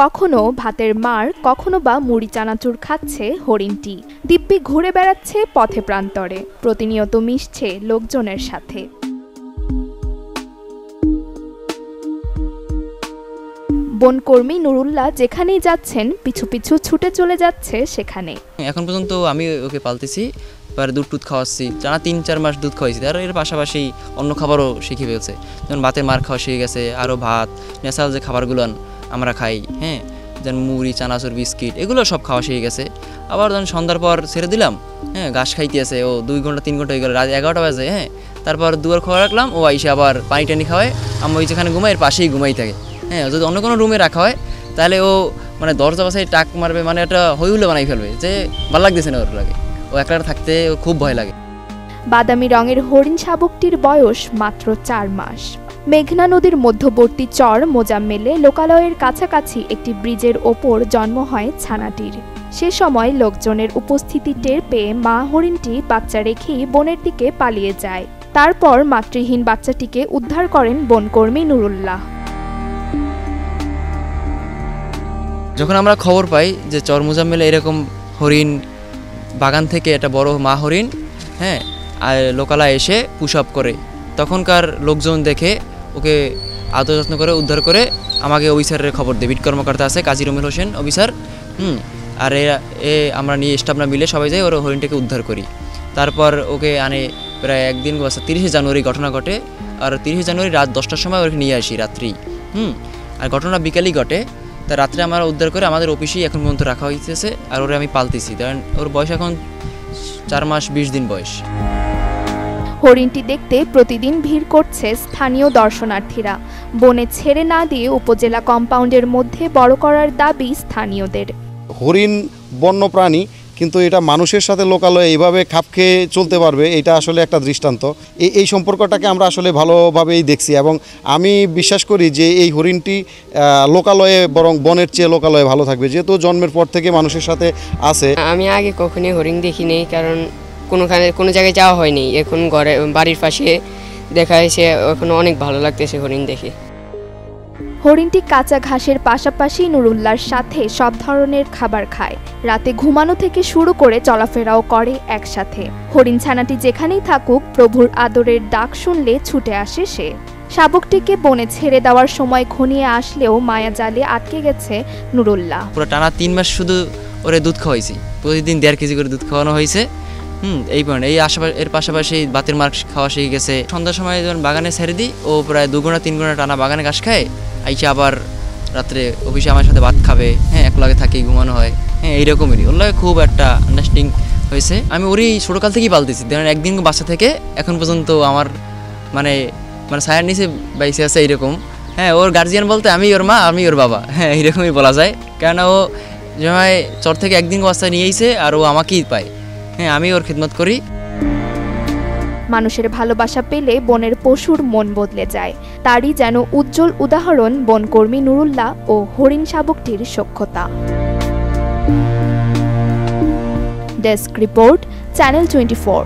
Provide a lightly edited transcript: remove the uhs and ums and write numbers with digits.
কখনো ভাতের মার, কখনো বা মুড়ি চানাচুর খাচ্ছে হরিণটি। দিব্যি ঘুরে বেড়াচ্ছে পথে প্রান্তরে, প্রতিনিয়ত মিশছে লোকজনের সাথে। বনকর্মী নুরুল্লাহ যেখানেই যাচ্ছেন পিছু পিছু ছুটে চলে যাচ্ছে সেখানে। এখন পর্যন্ত আমি ওকে পালতেছি, এবার দুধ টুধ খাওয়াচ্ছি, টানা ৩-৪ মাস দুধ খাওয়াইছি। আর এর পাশাপাশি অন্য খাবারও শিখে ফেলছে, যেমন ভাতের মার খাওয়া শিখে গেছে, আরও ভাত ন্যাচারাল যে খাবারগুলো আমরা খাই, হ্যাঁ, যেমন মুড়ি চানাচুর বিস্কিট এগুলো সব খাওয়া শিখে গেছে। আবার যখন সন্ধ্যার পর ছেড়ে দিলাম, হ্যাঁ, ঘাস খাইতে আছে, ও 2 ঘন্টা 3 ঘন্টা হয়ে গেল, রাত 11টা বাজে, হ্যাঁ, তারপর দুয়ার খোয়া রাখলাম, ও আইসে আবার পানি টানি খাওয়ায়, আমি ওই যেখানে ঘুমাই এর পাশেই ঘুমাই থাকে। হ্যাঁ, যদি অন্য কোনো রুমে রাখা হয় তাহলে ও মানে দরজা বাসায় টাক মারবে, মানে একটা হইহুল্লো বানাই ফেলবে, যে ভালো লাগতেছে না ওর লাগে, ও একলা থাকতে ও খুব ভয় লাগে। বাদামি রঙের হরিণ শাবকটির বয়স মাত্র 4 মাস। মেঘনা নদীর মধ্যবর্তী চর মোজাম্মেলে লোকালয়ের কাছাকাছি একটি ব্রিজের ওপর জন্ম হয় ছানাটির। সে সময় লোকজনের উপস্থিতি টের পেয়ে মা হরিণটি বাচ্চা রেখেই বনের দিকে পালিয়ে যায়। তারপর মাতৃহীন বাচ্চাটিকে উদ্ধার করেন বনকর্মী নুরুল্লাহ। যখন আমরা খবর পাই যে চর মোজাম্মেলে এরকম হরিণ বাগান থেকে একটা বড় মা হরিণ, হ্যাঁ, আর লোকালয় এসে পুশ আপ করে, তখনকার লোকজন দেখে ওকে আদর যত্ন করে উদ্ধার করে আমাকে অফিসারের খবর দেয়। বিট কর্মকর্তা আছে কাজী রুমিল হোসেন অফিসার, আর আমরা নিয়ে স্টাফরা মিলে সবাই যাই ওর হরিণটাকে উদ্ধার করি। তারপর ওকে আনে প্রায় একদিন 30শে জানুয়ারি ঘটনা ঘটে, আর 30শে জানুয়ারি রাত 10টার সময় ওকে নিয়ে আসি রাত্রি, আর ঘটনা বিকালই ঘটে। তা রাত্রে আমরা উদ্ধার করে আমাদের অফিসেই এখন পর্যন্ত রাখা হইতেছে, আর ওরে আমি পালতেছি, কারণ ওর বয়স এখন 4 মাস 20 দিন বয়স। হরিণটি দেখতে প্রতিদিন ভিড় করছে স্থানীয় দর্শনার্থীরা। বনে ছেড়ে না দিয়ে উপজেলা কম্পাউন্ডের মধ্যে বড় করার দাবি স্থানীয়দের। হরিণ বন্যপ্রাণী, কিন্তু এটা মানুষের সাথে লোকালয়ে এইভাবে খাপ খেয়ে চলতে পারবে, এটা আসলে একটা দৃষ্টান্ত। এই সম্পর্কটাকে আমরা আসলে ভালোভাবেই দেখছি, এবং আমি বিশ্বাস করি যে এই হরিণটি লোকালয়ে বরং বনের চেয়ে লোকালয়ে ভালো থাকবে, যেহেতু জন্মের পর থেকে মানুষের সাথে আছে। আমি আগে কখনোই হরিণ দেখিনি, কারণ কোনো জায়গায় যাওয়া হয়নি। এখন বাড়ির পাশে দেখা হয়েছে, এখন অনেক ভালো লাগতেছে হরিণ দেখে। হরিণটি কাঁচা ঘাসের পাশাপাশি নুরুল্লাহর সাথে সব ধরনের খাবার খায়। রাতে ঘুমানো থেকে শুরু করে চলাফেরাও করে একসাথে। হরিণ ছানাটি যেখানেই থাকুক, প্রভুর আদরের ডাক শুনলে ছুটে আসে সে। শাবকটিকে বনে ছেড়ে দেওয়ার সময় ঘনিয়ে আসলেও মায়া জালে আটকে গেছে নুরুল্লাহ। পুরো টানা 3 মাস শুধু ওরে দুধ খাওয়াইছি, প্রতিদিন 1.5 কেজি করে দুধ খাওয়ানো হয়েছে। এই পয়েন্ট এর পাশাপাশি ভাতের মার খাওয়া শিখে গেছে। সন্ধ্যার সময় যখন বাগানে ছেড়ে দিই, ও প্রায় 2 ঘন্টা 3 ঘন্টা টানা বাগানে ঘাস খায়, আইসে আবার রাত্রে অফিসে আমার সাথে ভাত খাবে, হ্যাঁ, একলাগে থাকি, ঘুমানো হয়, হ্যাঁ, এইরকমই ওর লাগে খুব একটা আন্ডারস্ট্যান্ডিং হয়েছে। আমি ওরই ছোটোকাল থেকেই পালতেছি, ধরেন একদিন বাচ্চা থেকে এখন পর্যন্ত আমার মানে ছায়ার নিচে বাইসে আছে এইরকম। হ্যাঁ, ওর গার্জিয়ান বলতে আমি ওর মা, আমি ওর বাবা, হ্যাঁ, এইরকমই বলা যায়। কেন ও সময় চর থেকে একদিন বাচ্চা নিয়ে এসে আর ও আমাকেই পায়, হ্যাঁ, আমি ওর খিদমত করি। মানুষের ভালোবাসা পেলে বনের পশুর মন বদলে যায়। তারই যেন উজ্জ্বল উদাহরণ বনকর্মী নুরুল্লাহ ও হরিণ শাবকটির সখ্যতা। Desk report, channel 24।